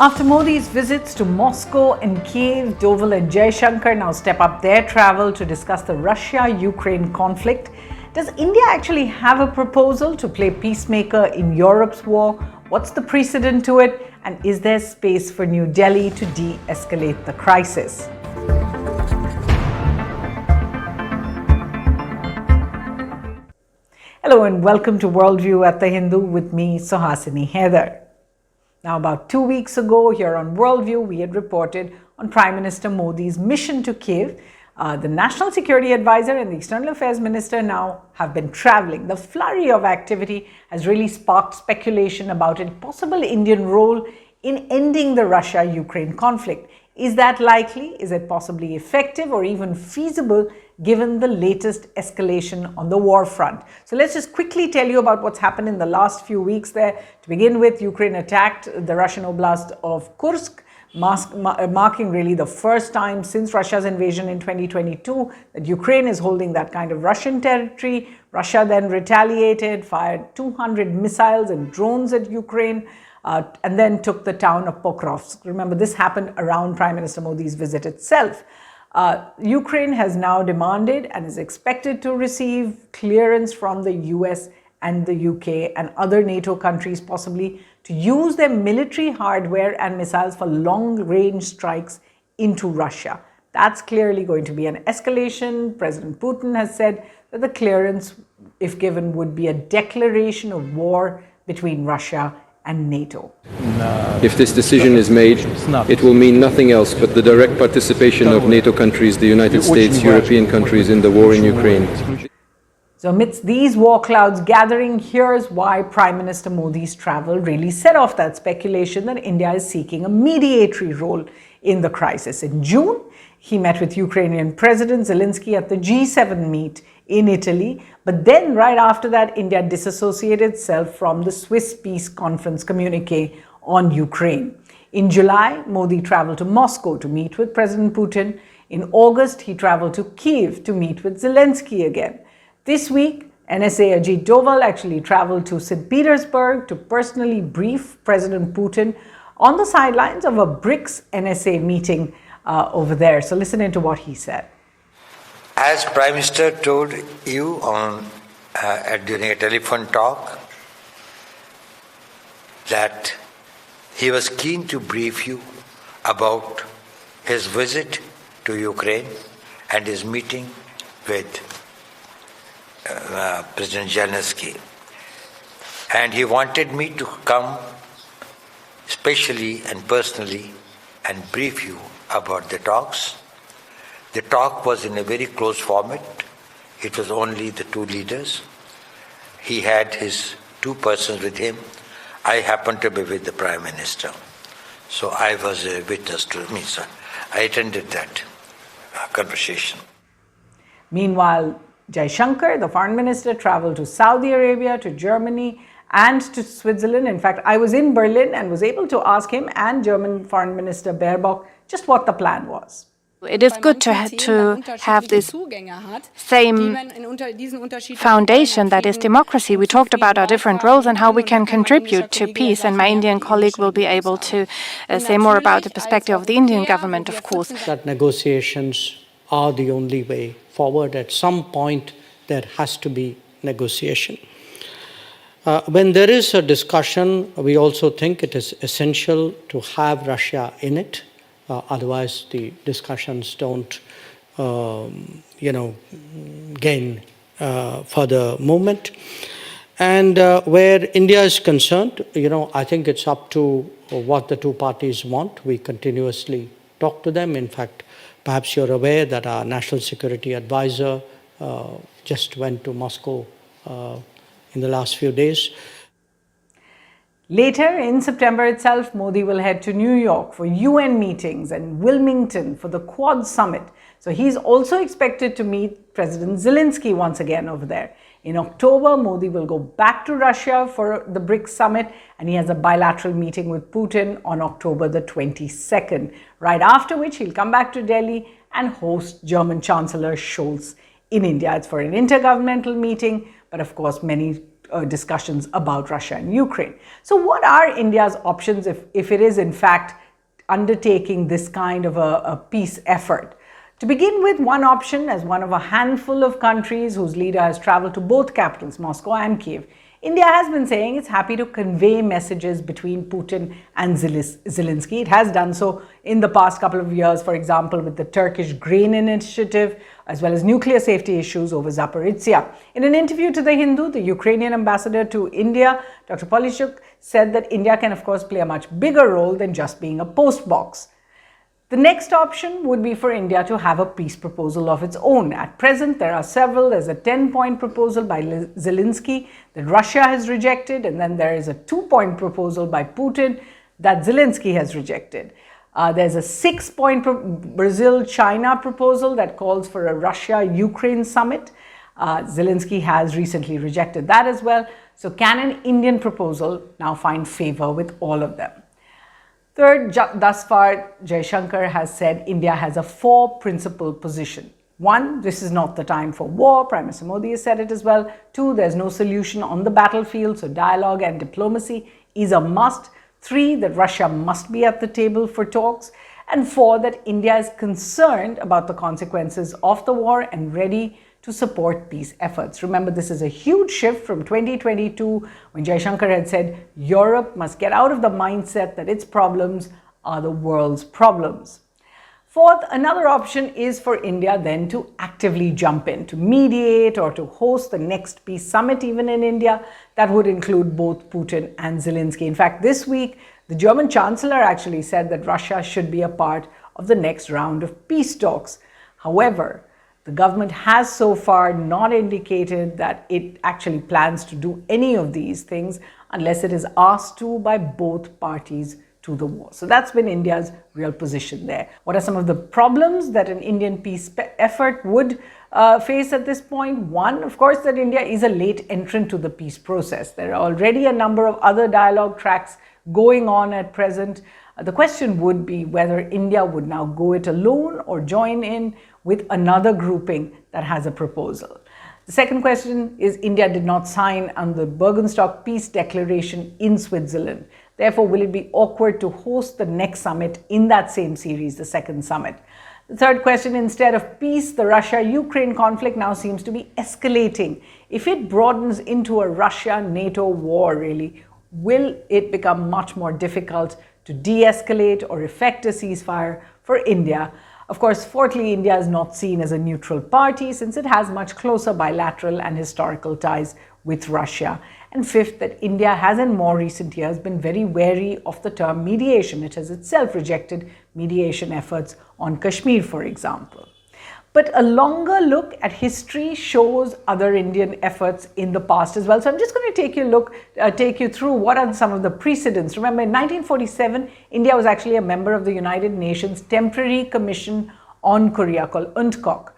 After Modi's visits to Moscow and Kyiv, Doval and Jaishankar now step up their travel to discuss the Russia-Ukraine conflict. Does India actually have a proposal to play peacemaker in Europe's war? What's the precedent to it? And is there space for New Delhi to de-escalate the crisis? Hello and welcome to Worldview at the Hindu with me, Suhasini Haidar. Now, about 2 weeks ago here on Worldview, we had reported on Prime Minister Modi's mission to Kyiv. The National Security Advisor and the External Affairs Minister now have been traveling. The flurry of activity has really sparked speculation about a possible Indian role in ending the Russia-Ukraine conflict. Is that likely? Is it possibly effective or even feasible given the latest escalation on the war front? So let's just quickly tell you about what's happened in the last few weeks there. To begin with, Ukraine attacked the Russian oblast of Kursk, marking really the first time since Russia's invasion in 2022 that Ukraine is holding that kind of Russian territory. Russia then retaliated, fired 200 missiles and drones at Ukraine, and then took the town of Pokrovsk. Remember, this happened around Prime Minister Modi's visit itself. Ukraine has now demanded and is expected to receive clearance from the US and the UK and other NATO countries possibly to use their military hardware and missiles for long-range strikes into Russia. That's clearly going to be an escalation. President Putin has said that the clearance, if given, would be a declaration of war between Russia and NATO. If this decision is made, it will mean nothing else but the direct participation of NATO countries, the United States, European countries in the war in Ukraine. So amidst these war clouds gathering, here's why Prime Minister Modi's travel really set off that speculation that India is seeking a mediatory role in the crisis. In June, he met with Ukrainian President Zelensky at the G7 meet in Italy. But then right after that, India disassociated itself from the Swiss Peace Conference communique on Ukraine. In July, Modi traveled to Moscow to meet with President Putin. In August, he traveled to Kyiv to meet with Zelensky again. This week, NSA Ajit Doval actually traveled to St. Petersburg to personally brief President Putin on the sidelines of a BRICS NSA meeting over there. So listen into what he said. As Prime Minister told you during a telephone talk that he was keen to brief you about his visit to Ukraine and his meeting with President Zelensky. And he wanted me to come specially and personally and brief you about the talks. The talk was in a very close format. It was only the two leaders. He had his two persons with him. I happened to be with the Prime Minister. So I was a witness to me, sir. I attended that conversation. Meanwhile, Jaishankar, the foreign minister, traveled to Saudi Arabia, to Germany, and to Switzerland. In fact, I was in Berlin and was able to ask him and German Foreign Minister Baerbock just what the plan was. It is good to have this same foundation, that is democracy. We talked about our different roles and how we can contribute to peace, and my Indian colleague will be able to say more about the perspective of the Indian government, of course. That negotiations are the only way forward. At some point, there has to be negotiation. When there is a discussion, we also think it is essential to have Russia in it. Otherwise, the discussions don't, gain further movement. And where India is concerned, I think it's up to what the two parties want. We continuously talk to them. In fact, perhaps you're aware that our National Security Advisor just went to Moscow in the last few days. Later in September itself, Modi will head to New York for UN meetings and Wilmington for the Quad Summit. So he's also expected to meet President Zelensky once again over there. In October, Modi will go back to Russia for the BRICS summit, and he has a bilateral meeting with Putin on October the 22nd, right after which he'll come back to Delhi and host German Chancellor Scholz in India. It's for an intergovernmental meeting, but of course many discussions about Russia and Ukraine. So what are India's options if it is in fact undertaking this kind of a peace effort? To begin with, one option, as one of a handful of countries whose leader has traveled to both capitals, Moscow and Kyiv, India has been saying it's happy to convey messages between Putin and Zelensky. It has done so in the past couple of years, for example, with the Turkish grain initiative, as well as nuclear safety issues over Zaporizhzhia. In an interview to The Hindu, the Ukrainian ambassador to India, Dr. Polishchuk, said that India can, of course, play a much bigger role than just being a postbox. The next option would be for India to have a peace proposal of its own. At present, there are several. There's a 10-point proposal by Zelensky that Russia has rejected, and then there is a 2-point proposal by Putin that Zelensky has rejected. There's a 6-point Brazil-China proposal that calls for a Russia-Ukraine summit. Zelensky has recently rejected that as well. So can an Indian proposal now find favor with all of them? Third, thus far, Jaishankar has said India has a 4-principle position. 1, this is not the time for war. Prime Minister Modi has said it as well. 2, there's no solution on the battlefield, so dialogue and diplomacy is a must. 3, that Russia must be at the table for talks. And 4, that India is concerned about the consequences of the war and ready to support peace efforts. Remember, this is a huge shift from 2022 when Jaishankar had said Europe must get out of the mindset that its problems are the world's problems. Fourth, another option is for India then to actively jump in, to mediate or to host the next peace summit even in India. That would include both Putin and Zelensky. In fact, this week, the German Chancellor actually said that Russia should be a part of the next round of peace talks. However, the government has so far not indicated that it actually plans to do any of these things unless it is asked to by both parties to the war. So that's been India's real position there. What are some of the problems that an Indian peace effort would face at this point? One, of course, that India is a late entrant to the peace process. There are already a number of other dialogue tracks going on at present. The question would be whether India would now go it alone or join in with another grouping that has a proposal. The second question is India did not sign on the Bergenstock Peace Declaration in Switzerland. Therefore, will it be awkward to host the next summit in that same series, the second summit? The third question, instead of peace, the Russia-Ukraine conflict now seems to be escalating. If it broadens into a Russia-NATO war, really, will it become much more difficult to de-escalate or effect a ceasefire for India? Of course, fourthly, India is not seen as a neutral party since it has much closer bilateral and historical ties with Russia. And fifth, that India has in more recent years been very wary of the term mediation. It has itself rejected mediation efforts on Kashmir, for example. But a longer look at history shows other Indian efforts in the past as well. So I'm just going to take you through what are some of the precedents. Remember, in 1947, India was actually a member of the United Nations Temporary Commission on Korea called UNTCOC.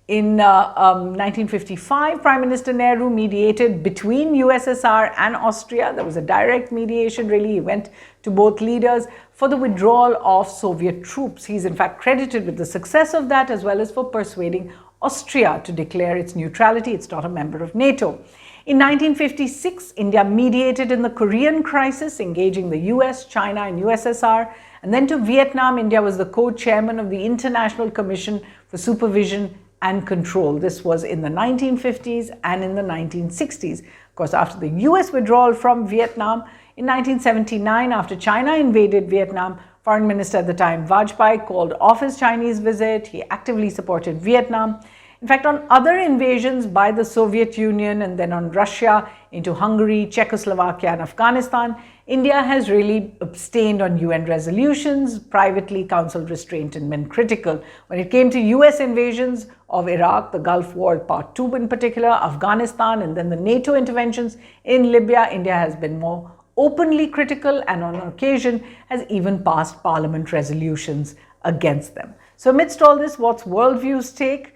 In 1955, Prime Minister Nehru mediated between USSR and Austria. There was a direct mediation, really. He went to both leaders for the withdrawal of Soviet troops. He's in fact credited with the success of that, as well as for persuading Austria to declare its neutrality. It's not a member of NATO. In 1956, India mediated in the Korean crisis, engaging the US, China, and USSR. And then to Vietnam, India was the co-chairman of the International Commission for Supervision and Control. This was in the 1950s and in the 1960s. Of course, after the US withdrawal from Vietnam, in 1979, after China invaded Vietnam, Foreign Minister at the time, Vajpayee, called off his Chinese visit. He actively supported Vietnam. In fact, on other invasions by the Soviet Union and then on Russia into Hungary, Czechoslovakia, and Afghanistan, India has really abstained on UN resolutions, privately counseled restraint, and been critical. When it came to US invasions of Iraq, the Gulf War Part 2 in particular, Afghanistan, and then the NATO interventions in Libya, India has been more openly critical and on occasion has even passed parliament resolutions against them. So amidst all this, what's Worldview's take?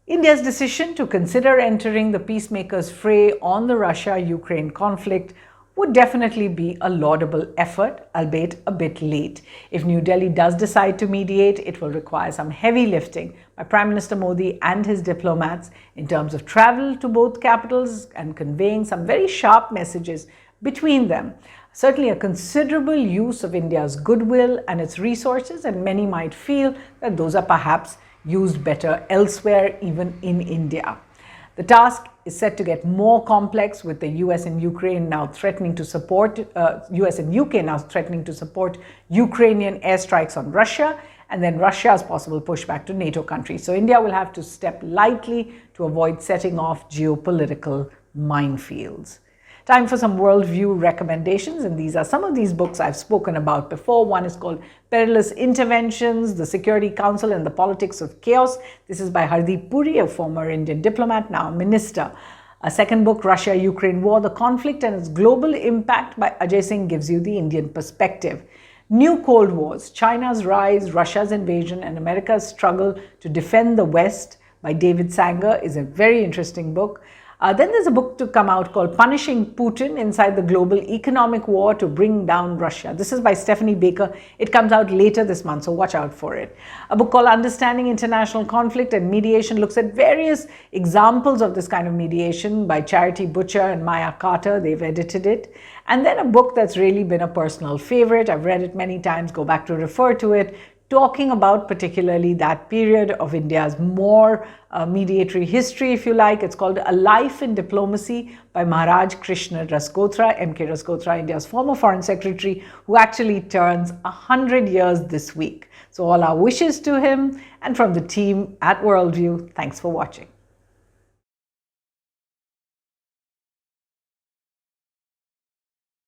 India's decision to consider entering the peacemakers' fray on the Russia-Ukraine conflict would definitely be a laudable effort, albeit a bit late. If New Delhi does decide to mediate, it will require some heavy lifting by Prime Minister Modi and his diplomats in terms of travel to both capitals and conveying some very sharp messages between them. Certainly a considerable use of India's goodwill and its resources, and many might feel that those are perhaps used better elsewhere, even in India. The task is set to get more complex with the US and Ukraine now threatening to support, US and UK now threatening to support Ukrainian airstrikes on Russia, and then Russia's possible pushback to NATO countries. So India will have to step lightly to avoid setting off geopolitical minefields. Time for some worldview recommendations, and these are some of these books I've spoken about before. One is called Perilous Interventions, The Security Council and the Politics of Chaos. This is by Hardeep Puri, a former Indian diplomat, now a minister. A second book, Russia-Ukraine War, The Conflict and its Global Impact by Ajay Singh gives you the Indian perspective. New Cold Wars, China's Rise, Russia's Invasion and America's Struggle to Defend the West by David Sanger is a very interesting book. Then there's a book to come out called Punishing Putin Inside the Global Economic War to Bring Down Russia. This is by Stephanie Baker. It comes out later this month, so watch out for it. A book called Understanding International Conflict and Mediation looks at various examples of this kind of mediation by Charity Butcher and Maya Carter. They've edited it. And then a book that's really been a personal favorite. I've read it many times, go back to refer to it, talking about particularly that period of India's more mediatory history, if you like. It's called A Life in Diplomacy by Maharaj Krishna Rasgotra, M.K. Rasgotra, India's former foreign secretary, who actually turns 100 years this week. So all our wishes to him, and from the team at Worldview, thanks for watching.